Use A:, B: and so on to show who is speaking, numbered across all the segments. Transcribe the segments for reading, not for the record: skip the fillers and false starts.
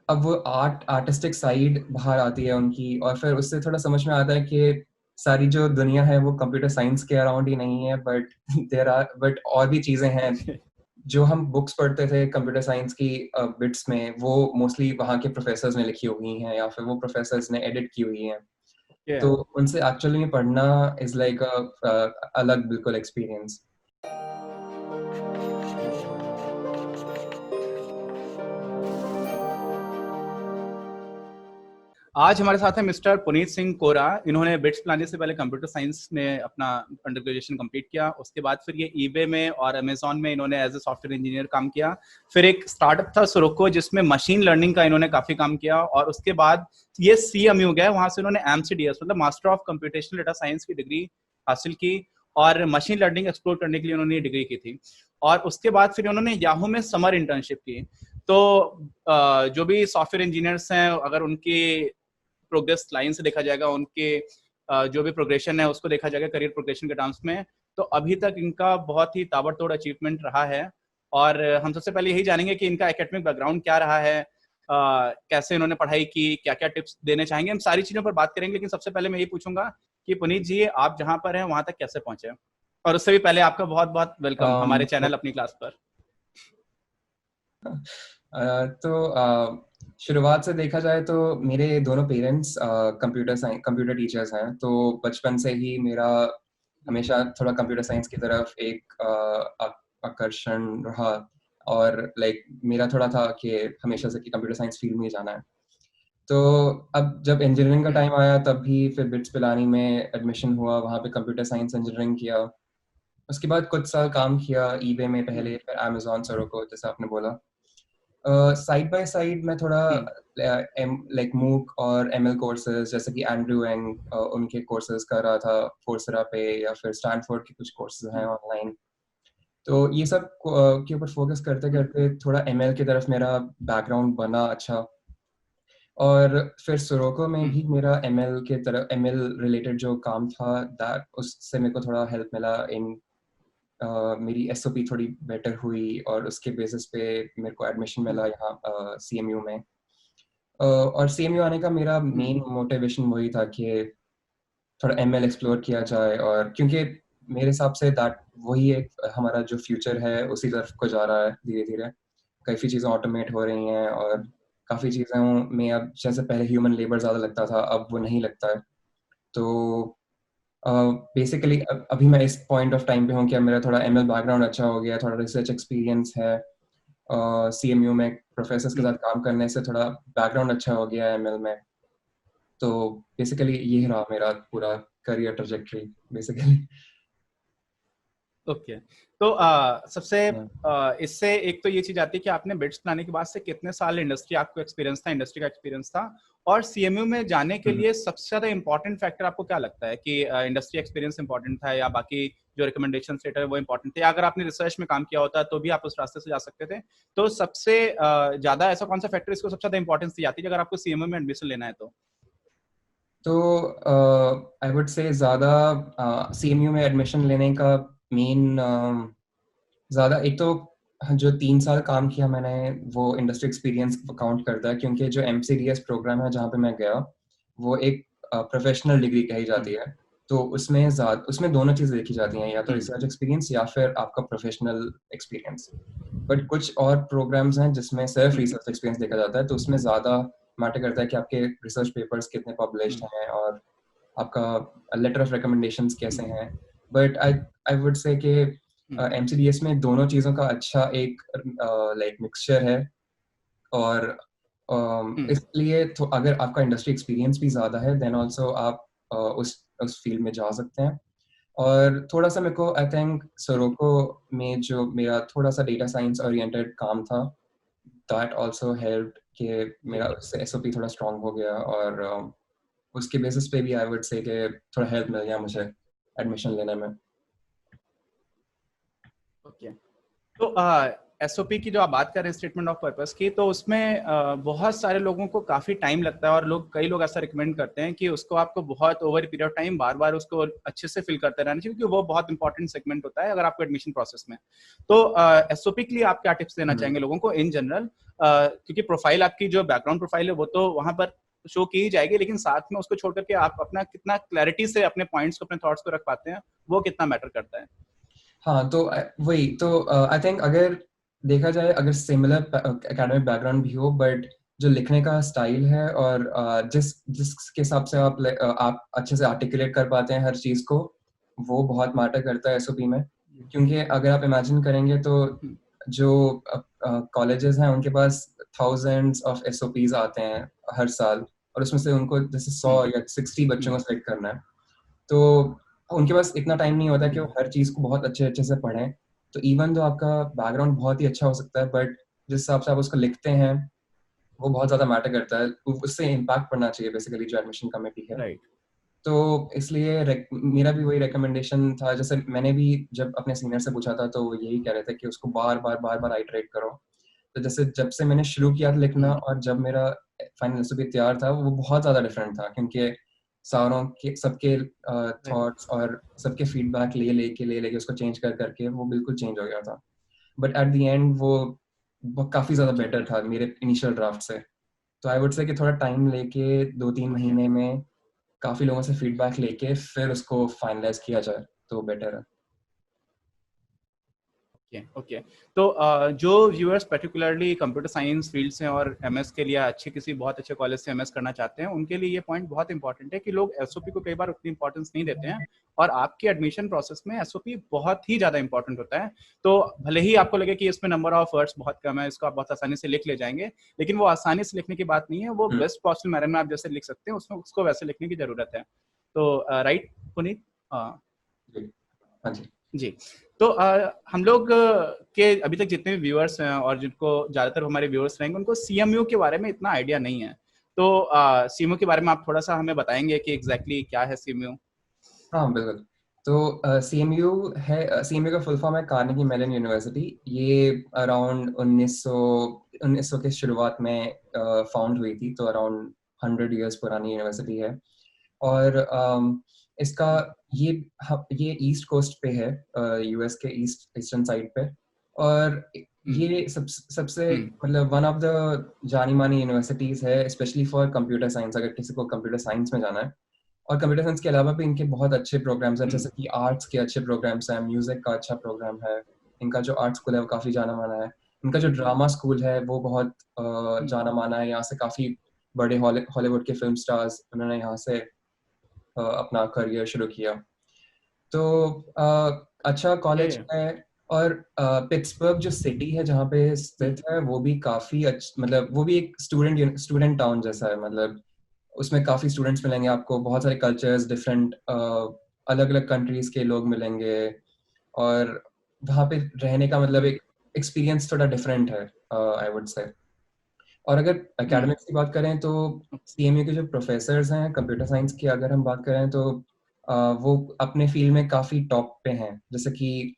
A: अब वो artistic side बाहर आती है उनकी, और फिर उससे थोड़ा समझ में आता है कि सारी जो दुनिया है वो कंप्यूटर साइंस के अराउंड ही नहीं है, बट और भी चीज़ें हैं जो हम बुक्स पढ़ते थे कंप्यूटर साइंस की बिट्स में, वो मोस्टली वहाँ के प्रोफेसर्स ने लिखी हुई हैं या फिर वो प्रोफेसर्स ने एडिट की हुई हैं।
B: Yeah.
A: तो उनसे एक्चुअली में पढ़ना इज़ लाइक अलग बिल्कुल एक्सपीरियंस।
B: आज हमारे साथ है मिस्टर पुनीत सिंह कोरा। इन्होंने बिट्स प्लानिंग से पहले कंप्यूटर साइंस में अपना अंडर ग्रेजुएशन कंप्लीट किया। उसके बाद फिर ये ईबे में और अमेजॉन में इन्होंने एज ए सॉफ्टवेयर इंजीनियर काम किया। फिर एक स्टार्टअप था सुरोको जिसमें मशीन लर्निंग का इन्होंने काफी काम किया, और उसके बाद ये CMU गए। वहां से उन्होंने MCDS मतलब master of computational data science की डिग्री हासिल की, और मशीन लर्निंग एक्सप्लोर करने के लिए उन्होंने ये डिग्री की थी। और उसके बाद फिर उन्होंने याहू में समर इंटर्नशिप की। तो जो भी सॉफ्टवेयर इंजीनियर्स हैं, अगर उनकी प्रोग्रेस लाइन से देखा जाएगा, उनके जो भी प्रोग्रेशन है उसको देखा जाएगा करियर प्रोग्रेशन के टर्म्स में, तो अभी तक इनका बहुत ही ताबड़तोड़ अचीवमेंट रहा है। और हम सबसे पहले यही जानेंगे कि इनका एकेडमिक बैकग्राउंड क्या रहा है, कैसे इन्होंने पढ़ाई की, क्या क्या टिप्स देने चाहेंगे, हम सारी चीजों पर बात करेंगे। लेकिन सबसे पहले मैं ये पूछूंगा कि पुनीत जी, आप जहां पर हैं वहां तक कैसे पहुंचे, और उससे भी पहले आपका बहुत बहुत वेलकम हमारे
A: तो
B: चैनल अपनी क्लास पर।
A: शुरुआत से देखा जाए तो मेरे दोनों पेरेंट्स कंप्यूटर टीचर्स हैं, तो बचपन से ही मेरा हमेशा थोड़ा कंप्यूटर साइंस की तरफ एक आकर्षण रहा। और लाइक मेरा थोड़ा था कि हमेशा से कि कंप्यूटर साइंस फील्ड में ही जाना है। तो अब जब इंजीनियरिंग का टाइम आया तब भी फिर बिट्स पिलानी में एडमिशन हुआ, वहाँ पे कंप्यूटर साइंस इंजीनियरिंग किया। उसके बाद कुछ साल काम किया ईबे में पहले, फिर अमेज़न सरोको जैसा आपने बोला। साइड बाय साइड मैं थोड़ा लाइक मूक और एमएल कोर्सेज जैसे कि एंड्रयू एंग उनके कोर्सेज कर रहा था फोर्सरा पे, या फिर स्टैनफोर्ड के कुछ कोर्सेज हैं ऑनलाइन। तो ये सब के ऊपर फोकस करते करते थोड़ा एमएल की तरफ मेरा बैकग्राउंड बना अच्छा। और फिर सुरोको में भी मेरा एमएल के तरफ एमएल रिलेटेड जो काम था, दैट उससे मेरे को थोड़ा हेल्प मिला इन मेरी एसओपी थोड़ी बेटर हुई, और उसके बेसिस पे मेरे को एडमिशन मिला यहाँ सीएमयू में। और सीएमयू आने का मेरा मेन मोटिवेशन वही था कि थोड़ा एमएल एक्सप्लोर किया जाए, और क्योंकि मेरे हिसाब से दैट वही एक हमारा जो फ्यूचर है उसी तरफ को जा रहा है धीरे धीरे। काफ़ी चीज़ें ऑटोमेट हो रही हैं, और काफ़ी चीज़ों में अब जैसे पहले ह्यूमन लेबर ज़्यादा लगता था, अब वो नहीं लगता है। तो बेसिकली अभी मैं इस पॉइंट ऑफ टाइम पे हूँ कि अब मेरा थोड़ा एमएल बैकग्राउंड अच्छा हो गया, थोड़ा रिसर्च एक्सपीरियंस है, सीएमयू में प्रोफेसर्स के साथ काम करने से थोड़ा बैकग्राउंड अच्छा हो गया है एमएल में। तो बेसिकली ये रहा मेरा पूरा करियर ट्रजेक्टरी बेसिकली।
B: ओके। तो सबसे इससे एक तो ये चीज आती है कि आपने बिट्स बनाने के बाद से कितने साल इंडस्ट्री आपको एक्सपीरियंस था, इंडस्ट्री का एक्सपीरियंस था, और सीएमयू में जाने के लिए सबसे ज्यादा इंपॉर्टेंट फैक्टर आपको क्या लगता है कि इंडस्ट्री एक्सपीरियंस इंपॉर्टेंट था, या बाकी जो रिकमेंडेशन लेटर है वो इंपॉर्टेंट थे, या अगर आपने रिसर्च में काम किया होता तो भी आप उस रास्ते से जा सकते थे। तो सबसे ज्यादा ऐसा कौन सा फैक्टर इसको सबसे ज्यादा इंपॉर्टेंस दी जाती है अगर आपको सीएमयू में एडमिशन लेना है तो?
A: तो आई वुड से ज़्यादा सीएमयू में एडमिशन लेने का मेन ज़्यादा एक तो जो 3 साल काम किया मैंने वो इंडस्ट्री एक्सपीरियंस काउंट करता है, क्योंकि जो एमसीडीएस प्रोग्राम है जहाँ पे मैं गया वो एक प्रोफेशनल डिग्री कही जाती है। तो उसमें दोनों चीज़ें देखी जाती हैं, या तो रिसर्च एक्सपीरियंस या फिर आपका प्रोफेशनल एक्सपीरियंस। बट कुछ और प्रोग्राम्स हैं जिसमें सिर्फ रिसर्च एक्सपीरियंस देखा जाता है, तो उसमें ज़्यादा मैटर करता है कि आपके रिसर्च पेपर्स कितने पब्लिश्ड हैं, और आपका लेटर ऑफ रिकमेंडेशंस कैसे हैं। But I I would say कि एमसीडीएस में दोनों चीज़ों का अच्छा एक लाइक मिक्सचर है। और इसलिए तो अगर आपका इंडस्ट्री एक्सपीरियंस भी ज़्यादा है देन ऑल्सो आप उस फील्ड में जा सकते हैं। और थोड़ा-सा मेरे को आई थिंक सोरोको में जो मेरा थोड़ा-सा डेटा साइंस ओरिएंटेड काम था, दैट आल्सो हेल्प्ड कि मेरा उससे एसओपी थोड़ा स्ट्रॉन्ग हो गया, और उसके बेसिस पे भी आई वुड से कि थोड़ा हेल्प मिल गया मुझे एडमिशन लेने में।
B: ओके। तो एसओपी की जो आप बात कर रहे हैं, स्टेटमेंट ऑफ पर्पस की, तो उसमें बहुत सारे लोगों को काफी टाइम लगता है, और कई लोग ऐसा रिकमेंड करते हैं कि उसको आपको बहुत ओवर पीरियड ऑफ टाइम बार बार उसको अच्छे से फिल करते रहना चाहिए, क्योंकि वो बहुत इंपॉर्टेंट सेगमेंट होता है अगर आपको एडमिशन प्रोसेस में। तो एसओपी के लिए आप क्या टिप्स देना चाहेंगे लोगों को इन जनरल, क्योंकि प्रोफाइल आपकी जो बैकग्राउंड प्रोफाइल है वो तो वहां पर शो की ही जाएगी, लेकिन साथ में उसको छोड़ करके आप अपना कितना क्लैरिटी से अपने पॉइंट्स को, अपने थॉट्स को रख पाते हैं, वो कितना मैटर करता है।
A: हाँ, तो वही तो आई थिंक अगर देखा जाए, अगर सिमिलर एकेडमिक बैकग्राउंड भी हो, बट जो लिखने का स्टाइल है और जिसके हिसाब से आप अच्छे से आर्टिकुलेट कर पाते हैं हर चीज़ को, वो बहुत मैटर करता है एसओपी में। क्योंकि अगर आप इमेजिन करेंगे तो जो कॉलेजेस हैं उनके पास थाउजेंड्स ऑफ एसओपीज आते हैं हर साल, और उसमें से उनको जैसे 100 या 60 बच्चों को सेलेक्ट करना है, तो उनके पास इतना टाइम नहीं होता कि वो हर चीज़ को बहुत अच्छे से पढ़ें। तो इवन तो आपका बैकग्राउंड बहुत ही अच्छा हो सकता है, बट जिस हिसाब से आप उसको लिखते हैं वो बहुत ज़्यादा मैटर करता है। उससे इम्पैक्ट पड़ना चाहिए बेसिकली जो एडमिशन कमेटी है।
B: राइट।
A: तो इसलिए मेरा भी वही रिकमेंडेशन था। जैसे मैंने भी जब अपने सीनियर से पूछा था तो वो यही कह रहे थे कि उसको बार-बार आइटरेट करो। तो जैसे जब से मैंने शुरू किया था लिखना और जब मेरा फाइनल एसओपी तैयार था, वो बहुत ज़्यादा डिफरेंट था, क्योंकि सारों के सबके थॉट्स और सबके फीडबैक ले लेके उसको चेंज कर के वो बिल्कुल चेंज हो गया था। बट एट द एंड वो काफ़ी ज़्यादा बेटर था मेरे इनिशियल ड्राफ्ट से। तो आई वुड से कि थोड़ा टाइम लेके 2-3 महीने में काफ़ी लोगों से फीडबैक लेके फिर उसको फाइनलाइज़ किया जाए तो बेटर है।
B: ओके। तो जो viewers particularly computer science field से और एमएस के लिए अच्छे किसी बहुत अच्छे कॉलेज से एमएस करना चाहते हैं, उनके लिए ये पॉइंट बहुत इंपॉर्टेंट है कि लोग एसओपी को कई बार उतनी इंपॉर्टेंस नहीं देते हैं, और आपके एडमिशन प्रोसेस में एसओपी बहुत ही ज्यादा इंपॉर्टेंट होता है। तो भले ही आपको लगे कि इसमें नंबर ऑफ वर्ड्स बहुत कम है, इसको आप बहुत आसानी से लिख ले जाएंगे, लेकिन वो आसानी से लिखने की बात नहीं है, वो बेस्ट पॉसिबल मैनर में आप जैसे लिख सकते हैं उसमें उसको वैसे लिखने की जरूरत है। तो राइट पुनीत?
A: हाँ जी।
B: जी। तो हम लोग के अभी तक जितने भी व्यूअर्स हैं और जिनको ज़्यादातर हमारे व्यूअर्स रहेंगे, उनको सीएमयू के बारे में इतना आइडिया नहीं है। तो सीएमयू के बारे में आप थोड़ा-सा हमें बताएँगे कि एग्ज़ैक्टली क्या है सीएमयू?
A: हाँ, बिल्कुल। तो सीएमयू का फुल फॉर्म है कार्नेगी मेलन यूनिवर्सिटी। ये अराउंड 1900 के शुरुआत में फाउंड हुई थी, तो अराउंड 100 इयर्स पुरानी यूनिवर्सिटी है। और इसका ये ईस्ट कोस्ट पे है, यूएस के ईस्टर्न साइड पे। और ये सबसे मतलब वन ऑफ द जानी-मानी यूनिवर्सिटीज़ है, स्पेशली फॉर कंप्यूटर साइंस, अगर किसी को कंप्यूटर साइंस में जाना है। और कंप्यूटर साइंस के अलावा भी इनके बहुत अच्छे प्रोग्राम्स हैं, जैसे कि आर्ट्स के अच्छे प्रोग्राम्स हैं, म्यूज़िक का अच्छा प्रोग्राम है। इनका जो आर्ट स्कूल है वो काफ़ी जाना-माना है। इनका जो ड्रामा स्कूल है वो बहुत जाना-माना है। यहाँ से काफ़ी बड़े हॉलीवुड के फ़िल्म स्टार्स उन्होंने यहाँ से अपना करियर शुरू किया। तो अच्छा कॉलेज है। और पिट्सबर्ग जो सिटी है जहाँ पे स्थित है, वो भी काफ़ी मतलब वो भी एक स्टूडेंट टाउन जैसा है। मतलब उसमें काफ़ी स्टूडेंट्स मिलेंगे आपको, बहुत सारे कल्चर्स, डिफरेंट अलग-अलग कंट्रीज़ के लोग मिलेंगे, और वहाँ पे रहने का मतलब एक एक्सपीरियंस थोड़ा डिफरेंट है, आई वुड से। और अगर एकेडमिक्स की बात करें तो सीएमयू के जो प्रोफेसर्स हैं कंप्यूटर साइंस की, अगर हम बात करें तो वो अपने फील्ड में काफ़ी टॉप पे हैं। जैसे कि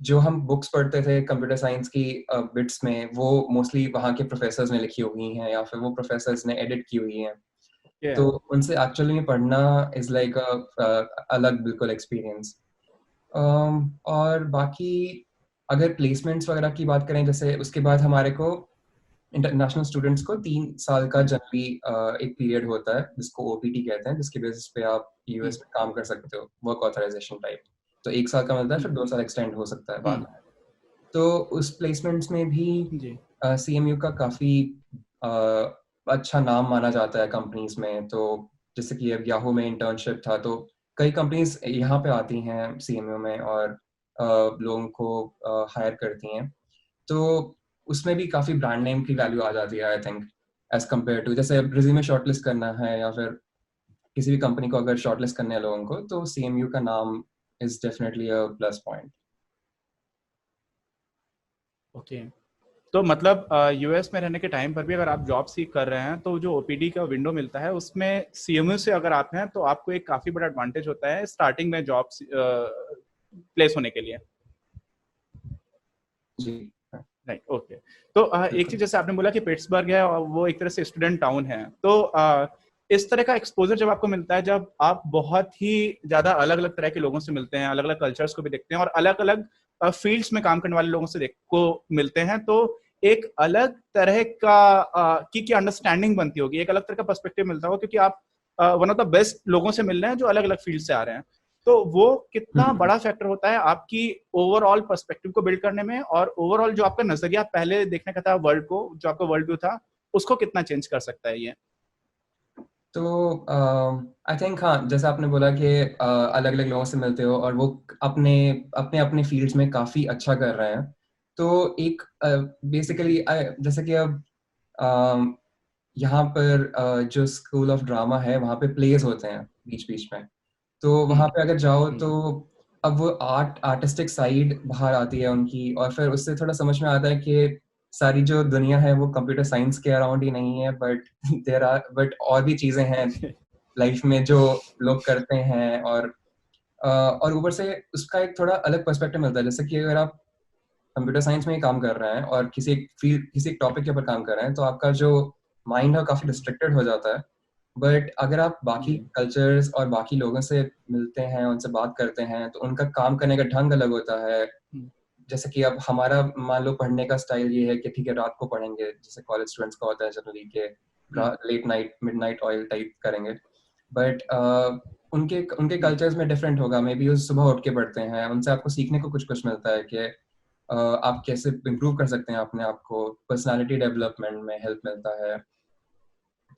A: जो हम बुक्स पढ़ते थे कंप्यूटर साइंस की बिट्स में, वो मोस्टली वहाँ के प्रोफेसर्स ने लिखी हुई हैं या फिर वो प्रोफेसर्स ने एडिट की हुई हैं। तो उनसे एक्चुअली में पढ़ना इज़ लाइक अलग बिल्कुल एक्सपीरियंस। और बाकी अगर प्लेसमेंट्स वगैरह की बात करें, जैसे उसके बाद हमारे को इंटरनेशनल स्टूडेंट्स को 3 साल का जनरली एक पीरियड होता है जिसको ओपीटी कहते हैं, जिसके बेसिस पे आप यूएस में काम कर सकते हो, वर्क ऑथराइजेशन टाइप। तो 1 साल का मिलता है, फिर 2 साल एक्सटेंड हो सकता है बाद में। तो उस प्लेसमेंट्स में भी सीएमयू का काफ़ी अच्छा नाम माना जाता है कंपनीज़ में। तो जैसे कि अब याहू में इंटर्नशिप था, तो कई कंपनीज़ यहाँ पे आती हैं सीएमयू में और लोगों को हायर करती हैं। तो उसमें भी काफ़ी ब्रांड नेम की वैल्यू आ जाती है, I think, as compare to जैसे रिज़्यूमे शॉर्टलिस्ट करना है या फिर किसी भी कंपनी को अगर शॉर्टलिस्ट करना है लोगों को, तो सीएमयू का नाम is definitely a plus point.
B: Okay. तो मतलब यूएस में रहने के टाइम पर भी अगर आप जॉब सीख कर रहे हैं, तो जो ओपीडी का विंडो मिलता है उसमें सीएमयू से अगर आप हैं तो आपको एक काफी बड़ा एडवांटेज होता है स्टार्टिंग में जॉब प्लेस होने के लिए।
A: जी।
B: Right, okay. तो एक चीज जैसे आपने बोला कि पिट्सबर्ग है और वो एक तरह से स्टूडेंट टाउन है, तो इस तरह का एक्सपोजर जब आपको मिलता है, जब आप बहुत ही ज्यादा अलग अलग तरह के लोगों से मिलते हैं, अलग अलग कल्चर्स को भी देखते हैं और अलग अलग फील्ड्स में काम करने वाले लोगों से को मिलते हैं, तो एक अलग तरह का की अंडरस्टैंडिंग बनती होगी, एक अलग तरह का पर्सपेक्टिव मिलता होगा, क्योंकि आप वन ऑफ द बेस्ट लोगों से मिल रहे हैं जो अलग अलग फील्ड से आ रहे हैं। तो वो कितना बड़ा फैक्टर होता है आपकी ओवरऑल पर्सपेक्टिव को बिल्ड करने में, और ओवरऑल जो आपका नजरिया पहले देखने का था वर्ल्ड को, जो आपका वर्ल्ड व्यू था, उसको कितना चेंज कर सकता है ये?
A: तो आई थिंक हाँ, जैसा आपने बोला कि अलग अलग लोगों से मिलते हो और वो अपने अपने अपने फील्ड्स में काफ़ी अच्छा कर रहे हैं। तो एक बेसिकली जैसे कि अब यहाँ पर जो स्कूल ऑफ ड्रामा है वहाँ पे प्लेज होते हैं बीच बीच में। तो वहाँ पे अगर जाओ तो अब वो आर्टिस्टिक साइड बाहर आती है उनकी, और फिर उससे थोड़ा समझ में आता है कि सारी जो दुनिया है वो कंप्यूटर साइंस के अराउंड ही नहीं है, बट और भी चीज़ें हैं लाइफ में जो लोग करते हैं। और ऊपर से उसका एक थोड़ा अलग पर्सपेक्टिव मिलता है। जैसे कि अगर आप कंप्यूटर साइंस में ही काम कर रहे हैं और किसी एक टॉपिक के ऊपर काम कर रहे हैं, तो आपका जो माइंड है वो काफ़ी डिस्ट्रैक्टेड हो जाता है। बट अगर आप बाकी कल्चर्स और बाकी लोगों से मिलते हैं, उनसे बात करते हैं, तो उनका काम करने का ढंग अलग होता है। जैसे कि अब हमारा मान लो पढ़ने का स्टाइल ये है कि ठीक है रात को पढ़ेंगे, जैसे कॉलेज स्टूडेंट्स का होता है जनरली के late night midnight oil type करेंगे। बट उनके उनके कल्चर्स में डिफरेंट होगा। मे बी वो सुबह उठ के पढ़ते हैं, उनसे आपको सीखने को कुछ कुछ मिलता है कि आप कैसे इम्प्रूव कर सकते हैं अपने आप को, पर्सनालिटी डेवलपमेंट में हेल्प मिलता है।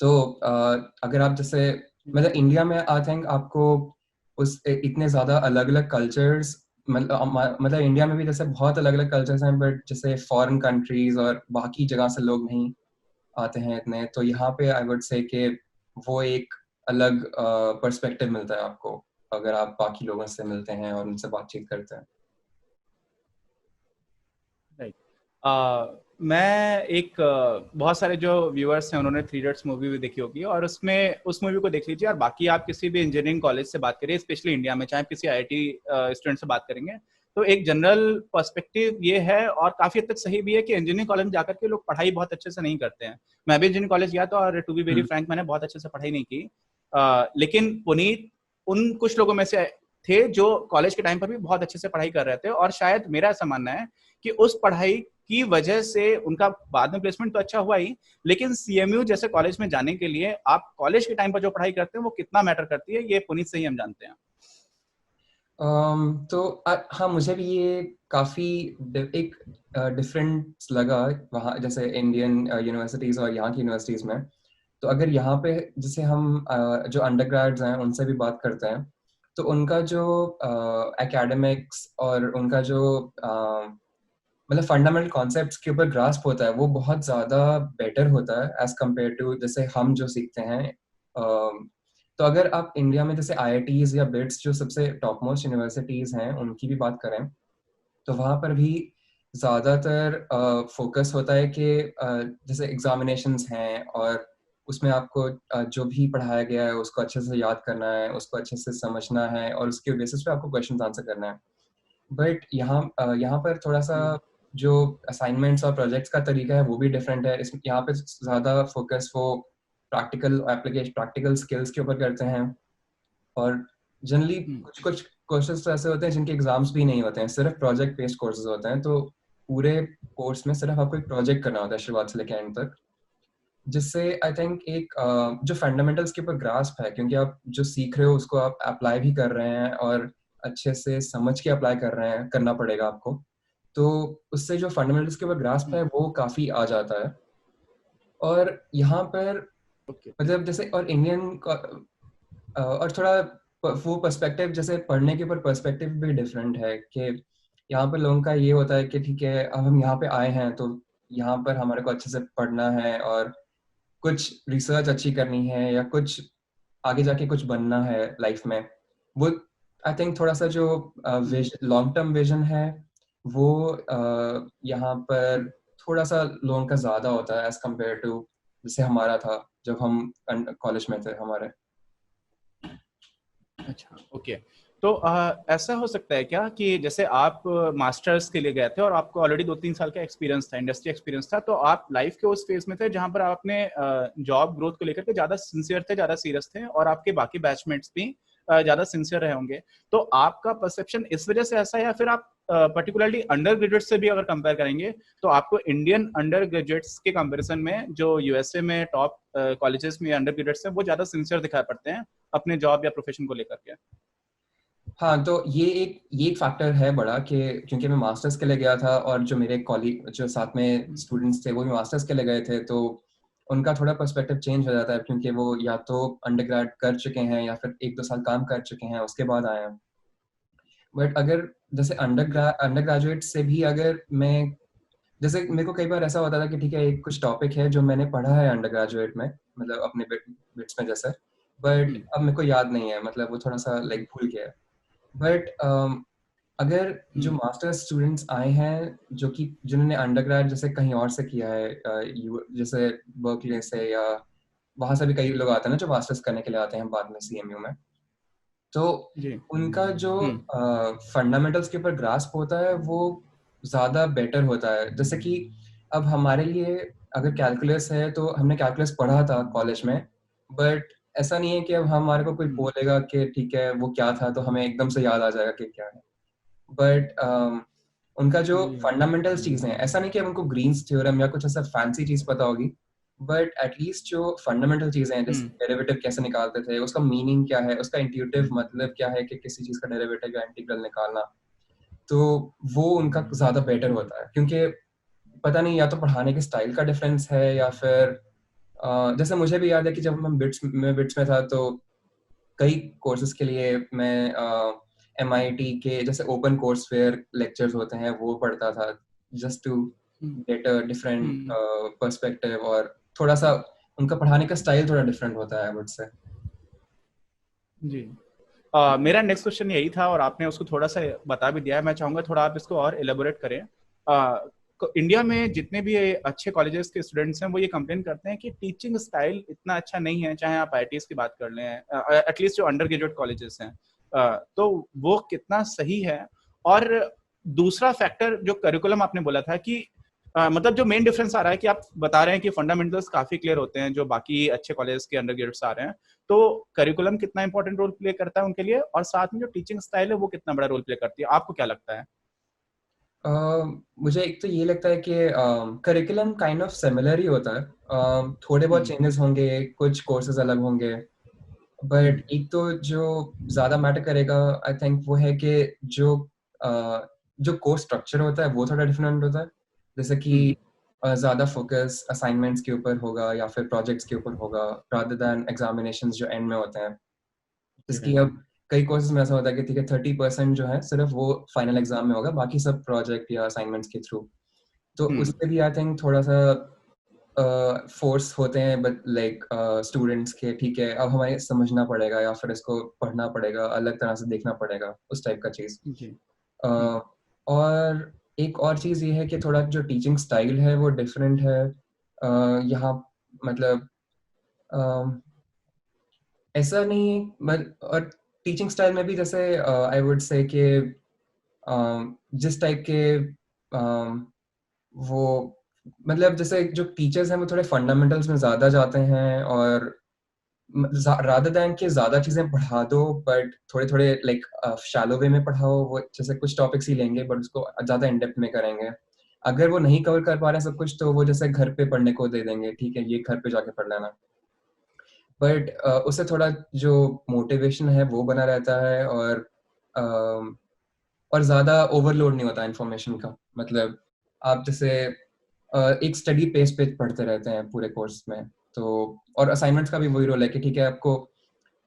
A: तो अगर आप जैसे मतलब इंडिया में आई थिंक आपको इतने ज़्यादा अलग अलग कल्चर्स, मतलब इंडिया में भी जैसे बहुत अलग अलग कल्चर्स हैं, बट जैसे फॉरेन कंट्रीज और बाकी जगह से लोग नहीं आते हैं इतने, तो यहाँ पे आई वुड से कि वो एक अलग पर्सपेक्टिव मिलता है आपको अगर आप बाकी लोगों से मिलते हैं और उनसे बातचीत करते हैं।
B: मैं एक बहुत सारे जो व्यूअर्स हैं उन्होंने थ्री इडियट्स मूवी भी देखी होगी, और उसमें उस मूवी को देख लीजिए। और बाकी आप किसी भी इंजीनियरिंग कॉलेज से बात करिए, स्पेशली इंडिया में, चाहे किसी आईआईटी स्टूडेंट से बात करेंगे, तो एक जनरल पर्सपेक्टिव ये है, और काफी हद तक सही भी है, कि इंजीनियरिंग कॉलेज में जाकर के लोग पढ़ाई बहुत अच्छे से नहीं करते हैं। मैं भी इंजीनियरिंग कॉलेज गया था, और टू बी वेरी फ्रैंक मैंने बहुत अच्छे से पढ़ाई नहीं की। लेकिन पुनीत उन कुछ लोगों में से थे जो कॉलेज के टाइम पर भी बहुत अच्छे से पढ़ाई कर रहे थे, और शायद मेरा ऐसा मानना है कि उस पढ़ाई की वजह से उनका बाद में प्लेसमेंट तो अच्छा हुआ ही, लेकिन सीएमयू जैसे कॉलेज में जाने के लिए आप कॉलेज के टाइम पर जो पढ़ाई करते हैं वो कितना मैटर करती है, ये पुनीत से ही हम जानते हैं।
A: तो हाँ, मुझे भी ये काफ़ी एक डिफरेंस लगा वहाँ, जैसे इंडियन यूनिवर्सिटीज़ और यहाँ की यूनिवर्सिटीज़ में। तो अगर यहाँ पे जैसे हम जो अंडरग्रेड्स हैं उनसे भी बात करते हैं, तो उनका जो एकेडमिक्स और उनका जो मतलब फंडामेंटल कॉन्सेप्ट्स के ऊपर ग्रास्प होता है वो बहुत ज़्यादा बेटर होता है एज़ कम्पेयर टू जैसे हम जो सीखते हैं। तो अगर आप इंडिया में जैसे आईआईटीज़ या बिट्स जो सबसे टॉप मोस्ट यूनिवर्सिटीज़ हैं उनकी भी बात करें, तो वहाँ पर भी ज़्यादातर फोकस होता है कि जैसे एग्जामिनेशंस हैं और उसमें आपको जो भी पढ़ाया गया है उसको अच्छे से याद करना है, उसको अच्छे से समझना है और उसके बेसिस पे आपको क्वेश्चंस आंसर करना है। बट यहाँ पर थोड़ा-सा जो असाइनमेंट्स और प्रोजेक्ट्स का तरीका है वो भी डिफरेंट है। यहाँ पे ज़्यादा फोकस वो प्रैक्टिकल स्किल्स के ऊपर करते हैं, और जनरली कुछ-कुछ कोर्सेज़ तो ऐसे होते हैं जिनके एग्ज़ाम्स भी नहीं होते हैं, सिर्फ प्रोजेक्ट बेस्ड कोर्सेज़ होते हैं। तो पूरे कोर्स में सिर्फ आपको एक प्रोजेक्ट करना होता है शुरुआत से लेके एंड तक, जिससे आई थिंक एक जो फंडामेंटल्स के ऊपर ग्रास्प है, क्योंकि आप जो सीख रहे हो उसको आप अप्लाई भी कर रहे हैं और अच्छे से समझ के अप्लाई कर रहे हैं, करना पड़ेगा आपको। तो उससे जो फंडामेंटल्स के ऊपर ग्रास्प है वो काफ़ी आ जाता है। और यहाँ पर मतलब जैसे और और थोड़ा वो पर्सपेक्टिव, जैसे पढ़ने के ऊपर पर्सपेक्टिव भी डिफरेंट है कि यहाँ पर लोगों का ये होता है कि ठीक है अब हम यहाँ पे आए हैं तो यहाँ पर हमारे को अच्छे से पढ़ना है और कुछ रिसर्च अच्छी करनी है या कुछ आगे जाके कुछ बनना है लाइफ में। वो आई थिंक थोड़ा-सा जो लॉन्ग टर्म विज़न है वो यहाँ पर थोड़ा-सा लोगों का ज़्यादा होता है एज़ कम्पेयर टू जैसे हमारा था जब हम कॉलेज में थे हमारे।
B: अच्छा, ओके। तो ऐसा हो सकता है क्या कि जैसे आप मास्टर्स के लिए गए थे और आपको ऑलरेडी 2-3 साल का एक्सपीरियंस था, इंडस्ट्री एक्सपीरियंस था, तो आप लाइफ के उस फेज में थे जहां पर आप अपने जॉब ग्रोथ को लेकर के ज्यादा सिंसियर थे, ज्यादा सीरियस थे, और आपके बाकी बैचमेट्स भी ज्यादा सिंसियर रहे होंगे। तो आपका परसेप्शन इस वजह से ऐसा है, या फिर आप पर्टिकुलरली अंडर ग्रेजुएट से भी अगर कंपेयर करेंगे तो आपको इंडियन अंडर ग्रेजुएट्स के कंपैरिजन में जो यूएसए में टॉप कॉलेजेस में अंडर ग्रेजुएट्स हैं वो ज्यादा सिंसियर दिखाई पड़ते हैं अपने जॉब या प्रोफेशन को लेकर के।
A: हाँ, तो ये एक फैक्टर है बड़ा कि क्योंकि मैं मास्टर्स के लिए गया था और जो मेरे कॉलीग जो साथ में स्टूडेंट्स थे वो भी मास्टर्स के लिए गए थे, तो उनका थोड़ा पर्सपेक्टिव चेंज हो जाता है क्योंकि वो या तो अंडरग्रेड कर चुके हैं या फिर 1-2 साल काम कर चुके हैं उसके बाद आए हैं। बट अगर जैसे अंडर ग्रेजुएट से भी अगर मैं जैसे मेरे को कई बार ऐसा होता था कि ठीक है एक कुछ टॉपिक है जो मैंने पढ़ा है अंडर ग्रेजुएट में, मतलब अपने बिट्स में जैसे, बट अब मेरे को याद नहीं है, मतलब वो थोड़ा सा लाइक भूल गया है। बट अगर जो मास्टर्स स्टूडेंट्स आए हैं जो कि जिन्होंने अंडरग्रेड जैसे कहीं और से किया है, जैसे बर्कले से या वहां से भी कई लोग आते हैं ना जो मास्टर्स करने के लिए आते हैं बाद में सीएमयू में, तो
B: जी
A: उनका जो फंडामेंटल्स के ऊपर ग्रास्प होता है वो ज़्यादा बेटर होता है। जैसे कि अब हमारे लिए अगर कैलकुलस है तो हमने कैलकुलस पढ़ा था कॉलेज में, बट ऐसा नहीं है कि अब हमारे को कोई बोलेगा कि ठीक है वो क्या था तो हमें एकदम से याद आ जाएगा कि क्या है। बट उनका जो फंडामेंटल्स चीज़ें हैं, ऐसा नहीं कि अब उनको ग्रीन्स थ्योरम या कुछ ऐसा फैंसी चीज़ पता होगी, बट एटलीस्ट जो फंडामेंटल चीज़ें हैं जैसे डेरिवेटिव कैसे निकालते थे, उसका मीनिंग क्या है, उसका इंट्यूटिव मतलब क्या है कि किसी चीज़ का डेरिवेटिव या इंटीग्रल निकालना, तो वो उनका ज़्यादा बेटर होता है। क्योंकि पता नहीं या तो पढ़ाने के स्टाइल का डिफरेंस है या फिर जैसे मुझे भी याद है कि जब मैं बिट्स में था तो कई कोर्सेज के लिए मैं एमआईटी के जैसे ओपन कोर्स फेयर लेक्चर्स होते हैं वो पढ़ता था just to get a different perspective, और थोड़ा सा उनका पढ़ाने का स्टाइल थोड़ा डिफरेंट होता है आई वुड से।
B: जी मेरा नेक्स्ट क्वेश्चन यही था और आपने उसको थोड़ा सा बता भी दिया है। मैं चाहूंगा थोड़ा आप इसको और एलेबोरेट करें। इंडिया में जितने भी अच्छे कॉलेजेस के स्टूडेंट्स हैं वो ये कंप्लेन करते हैं कि टीचिंग स्टाइल इतना अच्छा नहीं है, चाहे आप आईआईटीज की बात कर लें, एटलीस्ट जो अंडर ग्रेजुएट कॉलेजेस हैं, तो वो कितना सही है। और दूसरा फैक्टर जो करिकुलम आपने बोला था कि मतलब जो मेन डिफरेंस आ रहा है कि आप बता रहे हैं कि फंडामेंटल्स काफी क्लियर होते हैं जो बाकी अच्छे कॉलेज के अंडर ग्रेजुएट्स आ रहे हैं, तो करिकुलम कितना इंपॉर्टेंट रोल प्ले करता है उनके लिए, और साथ में जो टीचिंग स्टाइल है वो कितना बड़ा रोल प्ले करती है, आपको क्या लगता है?
A: मुझे एक तो ये लगता है कि करिकुलम काइंड ऑफ सिमिलर ही होता है। थोड़े बहुत चेंजेस होंगे, कुछ कोर्सेज अलग होंगे, बट एक तो जो ज़्यादा मैटर करेगा आई थिंक वो है कि जो जो कोर्स स्ट्रक्चर होता है वो थोड़ा डिफरेंट होता है। जैसे कि ज़्यादा फोकस असाइनमेंट्स के ऊपर होगा या फिर प्रोजेक्ट्स के ऊपर होगा रादर दैन एग्जामिनेशंस जो एंड में होते हैं। इसकी अब कई कोर्सेज में ऐसा होता है कि ठीक है 30% जो है सिर्फ वो फाइनल एग्जाम में होगा, बाकी सब प्रोजेक्ट या असाइनमेंट्स के थ्रू। तो उससे भी आई थिंक थोड़ा सा फोर्स होते हैं बट लाइक स्टूडेंट्स के ठीक है अब हमें समझना पड़ेगा या फिर इसको पढ़ना पड़ेगा, अलग तरह से देखना पड़ेगा, उस टाइप का चीज़। और एक और चीज़ ये है कि थोड़ा जो टीचिंग स्टाइल है वो डिफरेंट है यहाँ, मतलब ऐसा नहीं और टीचिंग स्टाइल में भी जैसे आई वुड से कि जिस टाइप के वो मतलब जैसे जो टीचर्स हैं वो थोड़े फंडामेंटल्स में ज़्यादा जाते हैं और रादर दैन कि ज़्यादा चीज़ें पढ़ा दो बट थोड़े-थोड़े लाइक शैलो वे में पढ़ाओ, वो जैसे कुछ टॉपिक्स ही लेंगे बट उसको ज़्यादा इन डेप्थ में करेंगे। अगर वो नहीं कवर कर पा रहे हैं सब कुछ तो वो जैसे घर पे पढ़ने को दे देंगे, ठीक है ये घर पे जाके पढ़ लेना। बट उससे थोड़ा जो मोटिवेशन है वो बना रहता है और ज़्यादा ओवरलोड नहीं होता इन्फॉर्मेशन का। मतलब आप जैसे एक स्टडी पेस पे पढ़ते रहते हैं पूरे कोर्स में, तो और असाइनमेंट्स का भी वही रोल है कि ठीक है आपको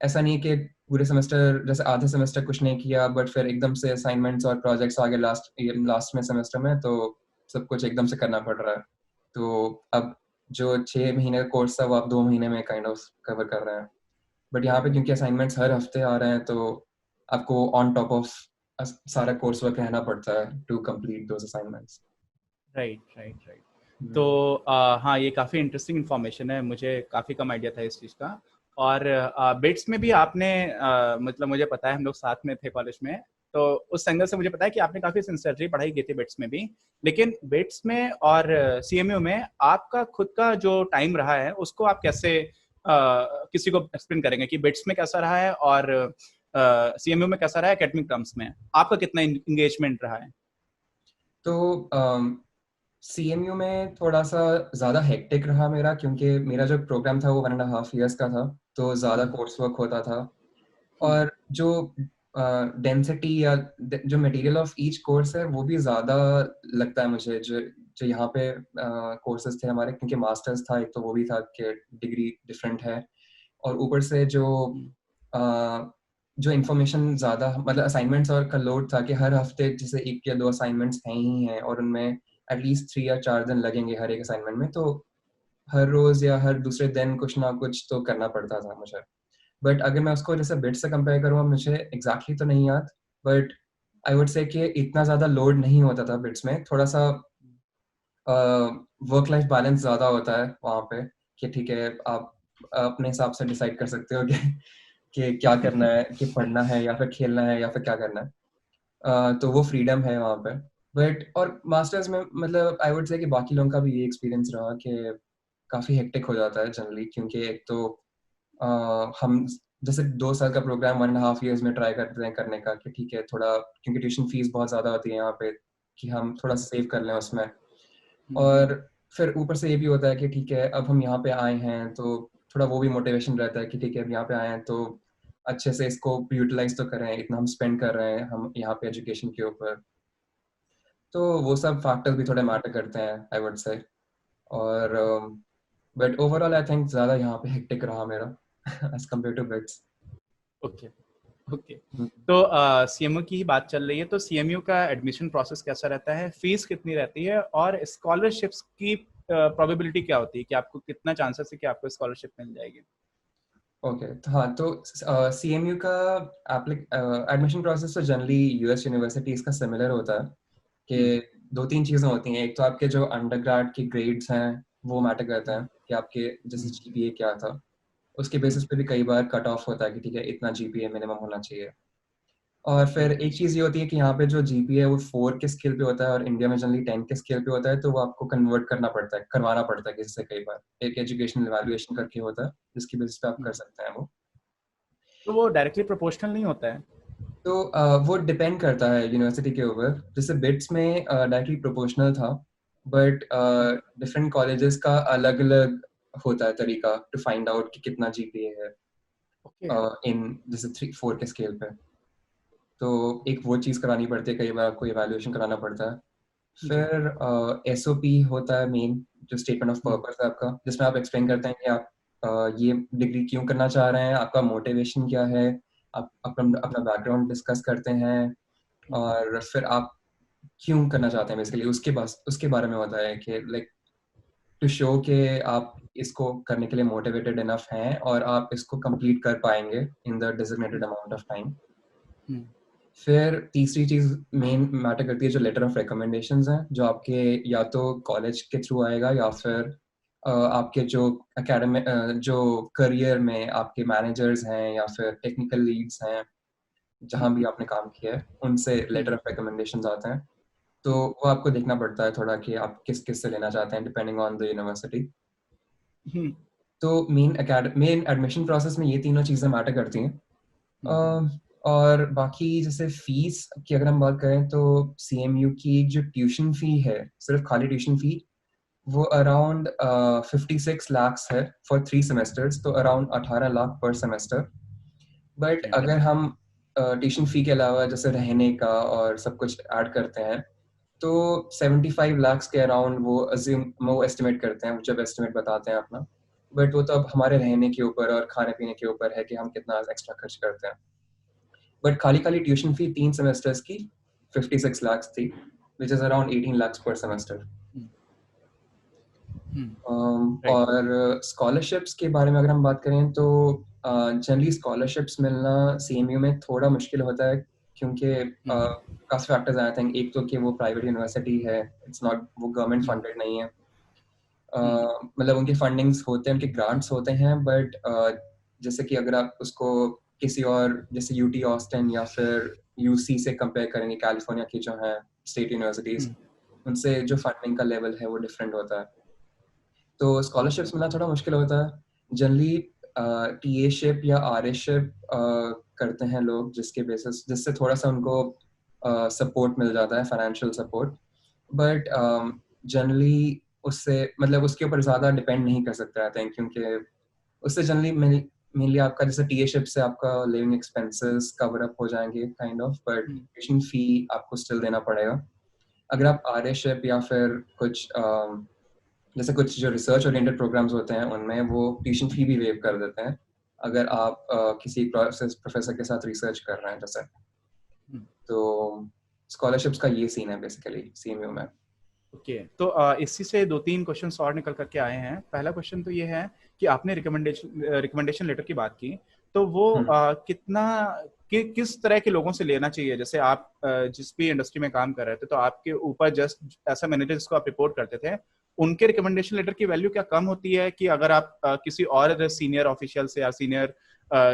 A: ऐसा नहीं है कि पूरे सेमेस्टर जैसे आधे सेमेस्टर कुछ नहीं किया बट फिर एकदम से असाइनमेंट्स और प्रोजेक्ट्स आ गए लास्ट में सेमेस्टर में, तो सब कुछ एकदम से करना पड़ रहा है। तो अब जो 6 महीने का कोर्स था वो आप 2 महीने में काइंड ऑफ कवर कर रहे हैं। बट यहाँ पे क्योंकि असाइनमेंट्स हर हफ्ते आ रहे हैं तो आपको ऑन टॉप ऑफ सारा कोर्स वर्क रहना पड़ता है to complete those assignments.
B: Right right right. तो हाँ ये काफ़ी इंटरेस्टिंग इन्फॉर्मेशन है, मुझे काफ़ी कम आइडिया था इस चीज़ का। और बिट्स में भी आपने मतलब मुझे पता है हम लोग साथ में थे कॉलेज में, तो उस एंगल से मुझे पता है कि आपने काफ़ी सिंसियरली पढ़ाई की थी बिट्स में भी। लेकिन बिट्स में और सीएमयू में आपका खुद का जो टाइम रहा है उसको आप कैसे किसी को एक्सप्लेन करेंगे कि बिट्स में कैसा रहा है और सीएमयू में कैसा रहा है एकेडमिक टर्म्स में, आपका कितना इंगेजमेंट रहा है?
A: तो CMU में थोड़ा सा ज़्यादा हेक्टिक रहा मेरा, क्योंकि मेरा जो प्रोग्राम था वो 1.5 ईयर्स का था, तो ज़्यादा कोर्स वर्क होता था। और जो डेंसिटी या जो मटेरियल ऑफ ईच कोर्स है वो भी ज़्यादा लगता है मुझे, जो जो यहाँ पे कोर्सेज थे हमारे, क्योंकि मास्टर्स था एक, तो वो भी था कि डिग्री डिफरेंट है, और ऊपर से अ, जो इन्फॉर्मेशन ज़्यादा, मतलब असाइनमेंट्स और का लोड था कि हर हफ्ते जैसे 1 या 2 असाइनमेंट्स हैं ही हैं, और उनमें एटलीस्ट 3 या 4 दिन लगेंगे हर एक असाइनमेंट में, तो हर रोज़ या हर दूसरे दिन कुछ ना कुछ तो करना पड़ता था मुझे। बट अगर मैं उसको जैसे बिट्स से कंपेयर करूँ, मुझे एग्ज़ैक्टली तो नहीं याद, बट आई वुड से कि इतना ज़्यादा लोड नहीं होता था बिट्स में, थोड़ा-सा वर्क लाइफ बैलेंस ज़्यादा होता है वहाँ पे, कि ठीक है, आप अपने हिसाब से डिसाइड कर सकते हो कि क्या करना है, कि पढ़ना है या फिर खेलना है या फिर क्या करना है। तो वो फ्रीडम है वहाँ पे। बट और मास्टर्स में मतलब आई वुड से कि बाकी लोगों का भी ये एक्सपीरियंस रहा कि काफ़ी हेक्टिक हो जाता है जनरली, क्योंकि एक तो हम जैसे 2 साल का प्रोग्राम 1.5 ईयर्स में ट्राई करते हैं करने का, कि ठीक है थोड़ा, क्योंकि ट्यूशन फीस बहुत ज़्यादा होती है यहाँ पे, कि हम थोड़ा सेव कर लें उसमें। और फिर ऊपर से ये भी होता है कि ठीक है, अब हम यहाँ पे आए हैं, तो थोड़ा वो भी मोटिवेशन रहता है कि ठीक है, अब यहाँ पे आए हैं तो अच्छे से इसको यूटिलाइज़ तो करें, इतना हम स्पेंड कर रहे हैं हम यहाँ पे एजुकेशन के ऊपर। तो वो सब फैक्टर्स भी थोड़े मैटर करते हैं आई वुड से। और बट ओवरऑल आई थिंक ज़्यादा यहाँ पे हेक्टिक रहा मेरा as compare to BITS.
B: Okay okay. तो सीएमयू की ही बात चल रही है, तो सीएमयू का एडमिशन प्रोसेस कैसा रहता है, फीस कितनी रहती है, और स्कॉलरशिप्स की प्रोबेबिलिटी क्या होती है कि आपको कितना चांसेस है कि आपको स्कॉलरशिप मिल जाएगी?
A: ओके, तो हाँ, तो CMU का एडमिशन प्रोसेस तो जनरली यूएस यूनिवर्सिटीज़ का सिमिलर होता है, कि 2-3 चीज़ें होती हैं। एक तो आपके जो अंडरग्रेड के ग्रेड्स हैं, वो मैटर करते हैं, कि आपके जैसे जीपीए क्या था। उसके बेसिस पे भी कई बार कट ऑफ होता है कि ठीक है, इतना जीपीए मिनिमम होना चाहिए। और फिर एक चीज़ ये होती है कि यहाँ पे जो जीपीए है वो 4 के स्केल पे होता है, और इंडिया में जनरली 10 के स्केल पे होता है, तो वो आपको कन्वर्ट करवाना पड़ता है किसी से कई बार। एक एजुकेशनल इवैल्यूएशन करके होता है, जिसकी बेसिस पे आप कर सकते हैं वो।
B: तो वो डायरेक्टली प्रोपोर्शनल नहीं होता है?
A: तो वो डिपेंड करता है यूनिवर्सिटी के ऊपर। जैसे बिट्स में डायरेक्टली प्रोपोर्शनल था, बट डिफरेंट कॉलेजेस का अलग-अलग होता है तरीका टू फाइंड आउट कि कितना जीपीए है
B: ओके।
A: इन जैसे 3-4 के स्केल पे। तो एक वो चीज़ करानी पड़ती है, कई बार आपको इवैल्यूएशन कराना पड़ता है।
B: जी।
A: फिर एसओपी होता है मेन, जो स्टेटमेंट ऑफ पर्पस है आपका, जिसमें आप एक्सप्लेन करते हैं कि आप ये डिग्री क्यों करना चाह रहे हैं, आपका मोटिवेशन क्या है, आप अपना अपना बैकग्राउंड डिस्कस करते हैं, और फिर आप क्यों करना चाहते हैं बेसिकली, उसके बारे में होता है कि लाइक टू शो कि आप इसको करने के लिए मोटिवेटेड इनफ हैं और आप इसको कंप्लीट कर पाएंगे in the designated amount of time. फिर तीसरी चीज़ मेन मैटर करती है, जो लेटर ऑफ रिकमेंडेशंस हैं, जो आपके या तो कॉलेज के थ्रू आएगा, या फिर आपके जो जो करियर में आपके मैनेजर्स हैं या फिर टेक्निकल लीड्स हैं, जहाँ भी आपने काम किया है, उनसे लेटर ऑफ रिकमेंडेशंस आते हैं। तो वो आपको देखना पड़ता है थोड़ा कि आप किस से लेना चाहते हैं, डिपेंडिंग ऑन द यूनिवर्सिटी। तो मेन एडमिशन प्रोसेस में ये तीनों चीज़ें मैटर करती हैं। और बाकी जैसे फीस की अगर हम बात करें, तो सीएमयू की जो ट्यूशन फी है, सिर्फ खाली ट्यूशन फी, वो अराउंड 56 lakhs है फॉर 3 सेमेस्टर्स, तो अराउंड 18 लाख पर सेमेस्टर। But
B: okay.
A: अगर हम ट्यूशन फी के अलावा जैसे रहने का और सब कुछ ऐड करते हैं, तो 75 lakhs के अराउंड वो एस्टिमेट करते हैं, जब एस्टिमेट बताते हैं अपना। बट वो तो अब हमारे रहने के ऊपर और खाने पीने के ऊपर है कि हम कितना एक्स्ट्रा खर्च करते हैं। बट खाली ट्यूशन फी 3 सेमेस्टर्स की 56 lakhs थी, which is around 18 lakhs per semester.
B: Right.
A: और स्कॉलरशिप्स के बारे में अगर हम बात करें, तो जनरली स्कॉलरशिप्स मिलना सीएमयू में थोड़ा मुश्किल होता है, क्योंकि काफ़ी फैक्टर्स आए थिंक। एक तो कि वो प्राइवेट यूनिवर्सिटी है, इट्स नॉट, वो गवर्नमेंट फंडेड नहीं है। मतलब उनके फंडिंग्स होते हैं, उनके ग्रांट्स होते हैं, बट जैसे कि अगर आप उसको किसी और जैसे यूटी ऑस्टिन या फिर यूसी से कंपेयर करेंगे, कैलिफोर्निया की जो है स्टेट यूनिवर्सिटीज, उनसे जो फंडिंग का लेवल है वो डिफरेंट होता है। तो स्कॉलरशिप्स मिलना थोड़ा मुश्किल होता है। जनरली टीएशिप या आरएशिप करते हैं लोग, जिससे थोड़ा सा उनको सपोर्ट मिल जाता है, फाइनेंशियल सपोर्ट। बट जनरली उससे मतलब उसके ऊपर ज़्यादा डिपेंड नहीं कर सकते आई थिंक, क्योंकि उससे जनरली मेनली आपका जैसे टीएशिप से आपका लिविंग एक्सपेंसेस कवर अप हो जाएंगे kind of, but tuition fee आपको स्टिल देना पड़ेगा। अगर आप आरएशिप या फिर कुछ जैसे कुछ जो रिसर्च ओरिएंटेड प्रोग्राम्स होते हैं उनमें वो ट्यूशन फी भी वेव कर देते हैं अगर आप किसी प्रोफेसर के साथ रिसर्च कर रहे हैं जैसे। तो स्कॉलरशिप्स का ये सीन है बेसिकली सीएमयू में।
B: ओके तो इसी से 2-3 क्वेश्चंस और निकल करके आए हैं। पहला क्वेश्चन तो ये है कि आपने रिकमेंडेशन लेटर की बात की, तो वो कितना किस तरह के लोगों से लेना चाहिए? जैसे आप जिस भी इंडस्ट्री में काम कर रहे थे तो आपके ऊपर जस्ट ऐसा मैनेजर जिसको आप रिपोर्ट करते थे, उनके रिकमेंडेशन लेटर की वैल्यू क्या कम होती है कि अगर आप किसी और सीनियर ऑफिशियल से या सीनियर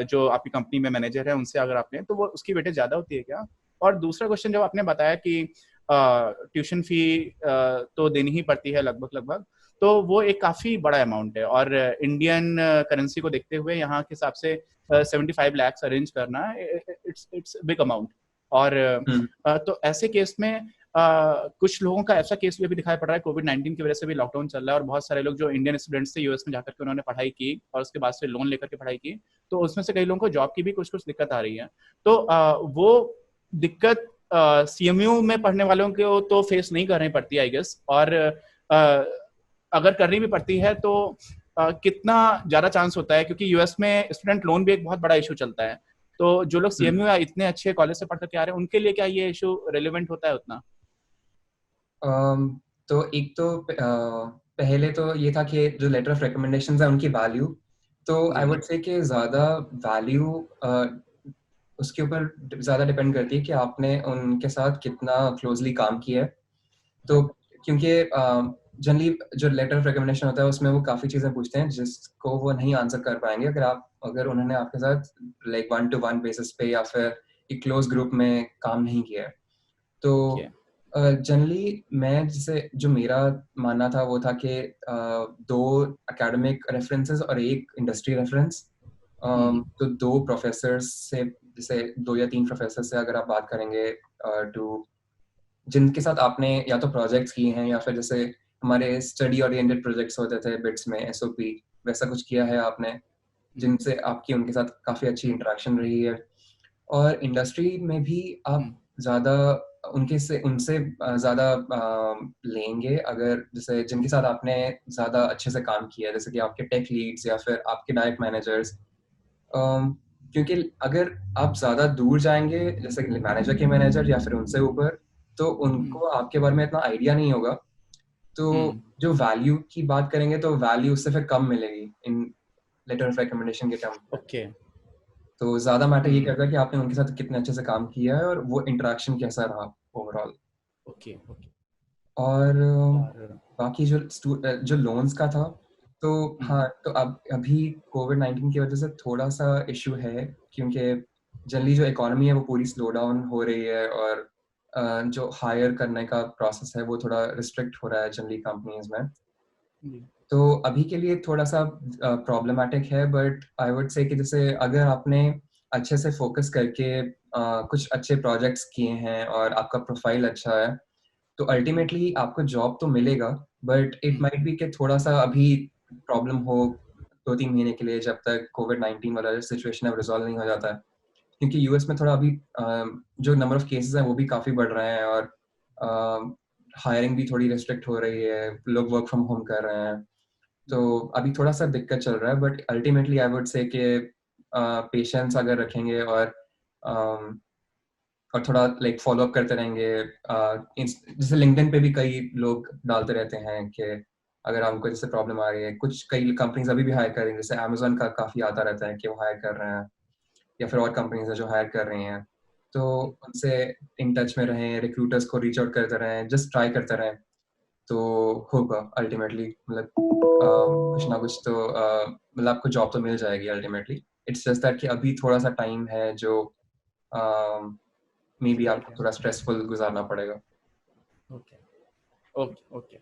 B: जो आपकी कंपनी में मैनेजर है उनसे अगर आप लें तो वो उसकी वेटेज ज्यादा होती है क्या? और दूसरा क्वेश्चन जब आपने बताया कि ट्यूशन फी तो देनी ही पड़ती है लगभग, तो वो एक काफी बड़ा अमाउंट है और इंडियन करेंसी को देखते हुए यहाँ के हिसाब से 75 लाख अरेंज करना इट्स बिग अमाउंट। और तो ऐसे केस में कुछ लोगों का ऐसा केस भी अभी दिखाई पड़ रहा है, कोविड-19 की वजह से भी लॉकडाउन चल रहा है और बहुत सारे लोग जो इंडियन स्टूडेंट्स थे यूएस में जाकर के उन्होंने पढ़ाई की और उसके बाद से लोन लेकर के पढ़ाई की, तो उसमें से कई लोगों को जॉब की भी कुछ दिक्कत आ रही है। तो वो दिक्कत सीएमयू में पढ़ने वालों को तो फेस नहीं करनी पड़ती आई गेस, और अगर करनी भी पड़ती है तो कितना ज्यादा चांस होता है, क्योंकि यूएस में स्टूडेंट लोन भी एक बहुत बड़ा इशू चलता है। तो जो लोग सीएमयू या इतने अच्छे कॉलेज से पढ़ करके आ रहे हैं उनके लिए क्या ये इशू रेलेवेंट होता है उतना?
A: तो एक तो पहले तो ये था कि जो लेटर ऑफ रिकमेंडेशंस है उनकी वैल्यू, तो आई वुड से कि ज़्यादा वैल्यू उसके ऊपर ज़्यादा डिपेंड करती है कि आपने उनके साथ कितना क्लोजली काम किया है। तो क्योंकि जनरली जो लेटर ऑफ रिकमेंडेशन होता है उसमें वो काफ़ी चीज़ें पूछते हैं जिसको वो नहीं आंसर कर पाएंगे अगर उन्होंने आपके साथ लाइक 1-to-1 बेसिस पे या फिर एक क्लोज ग्रुप में काम नहीं किया है। तो जनरली मैं जैसे जो मेरा मानना था वो था कि 2 एकेडमिक रेफरेंसेस और 1 इंडस्ट्री रेफरेंस। तो 2 प्रोफेसर्स से जैसे 2 या 3 प्रोफेसर से अगर आप बात करेंगे टू जिनके साथ आपने या तो प्रोजेक्ट्स किए हैं या फिर जैसे हमारे स्टडी ओरिएंटेड प्रोजेक्ट्स होते थे बिट्स में एसओपी, वैसा कुछ किया है आपने, जिनसे आपकी उनके साथ काफ़ी अच्छी इंटरेक्शन रही है। और इंडस्ट्री में भी आप ज़्यादा उनसे ज़्यादा लेंगे अगर जैसे जिनके साथ आपने ज़्यादा अच्छे से काम किया है, जैसे कि आपके टेक लीड्स या फिर आपके डायरेक्ट मैनेजर्स। क्योंकि अगर आप ज़्यादा दूर जाएँगे जैसे कि मैनेजर के मैनेजर या फिर उनसे ऊपर, तो उनको आपके बारे में इतना आइडिया नहीं होगा। तो जो वैल्यू की बात करेंगे तो वैल्यू उससे फिर कम मिलेगी इन लेटर ऑफ रिकमेंडेशन के टर्म पे।
B: ओके।
A: तो ज़्यादा मैटर ये करता है कि आपने उनके साथ कितने अच्छे से काम किया है और वो इंटरेक्शन कैसा रहा ओवरऑल।
B: Okay okay.
A: और बाकी जो लोन्स का था, तो हाँ, तो अब अभी कोविड-19 की वजह से थोड़ा-सा इश्यू है, क्योंकि जनरली जो इकोनॉमी है वो पूरी स्लो डाउन हो रही है और जो हायर करने का प्रोसेस है वो थोड़ा रिस्ट्रिक्ट हो रहा है जनरली कंपनीज़ में। तो अभी के लिए थोड़ा-सा प्रॉब्लमैटिक है, बट आई वुड से कि जैसे अगर आपने अच्छे से फ़ोकस करके कुछ अच्छे प्रोजेक्ट्स किए हैं और आपका प्रोफ़ाइल अच्छा है, तो अल्टीमेटली आपको जॉब तो मिलेगा, बट इट माइट बी कि थोड़ा-सा अभी प्रॉब्लम हो 2-3 महीने के लिए जब तक कोविड-19 वाला सिचुएशन है रिज़ॉल्व नहीं हो जाता है। क्योंकि यूएस में थोड़ा अभी जो नंबर ऑफ केसेज़ हैं वो भी काफ़ी बढ़ रहे हैं और हायरिंग भी थोड़ी रिस्ट्रिक्ट हो रही है, लोग वर्क फ्रॉम होम कर रहे हैं। तो अभी थोड़ा-सा दिक्कत चल रहा है, but ultimately I would say कि पेशेंस अगर रखेंगे अम, और थोड़ा लाइक फ़ॉलो अप करते रहेंगे। जैसे लिंक्डइन पे भी कई लोग डालते रहते हैं कि अगर हमको जैसे प्रॉब्लम आ रही है, कई कंपनीज़ अभी भी हायर कर रही हैं, जैसे अमेज़न का काफ़ी आता रहता है कि वो हायर कर रहे हैं या फिर और कंपनीज़ हैं जो हायर कर रही हैं। तो उनसे इन टच में रहें, रिक्रूटर्स को रीच आउट करते रहें, जस्ट ट्राई करते रहें, तो होगा अल्टीमेटली मतलब कुछ ना कुछ तो मतलब आपको जॉब तो मिल जाएगी अल्टीमेटली। इट्स जस्ट दैट कि अभी थोड़ा-सा टाइम है जो मे बी आपको थोड़ा स्ट्रेसफुल गुज़ारना पड़ेगा।
B: Okay okay okay.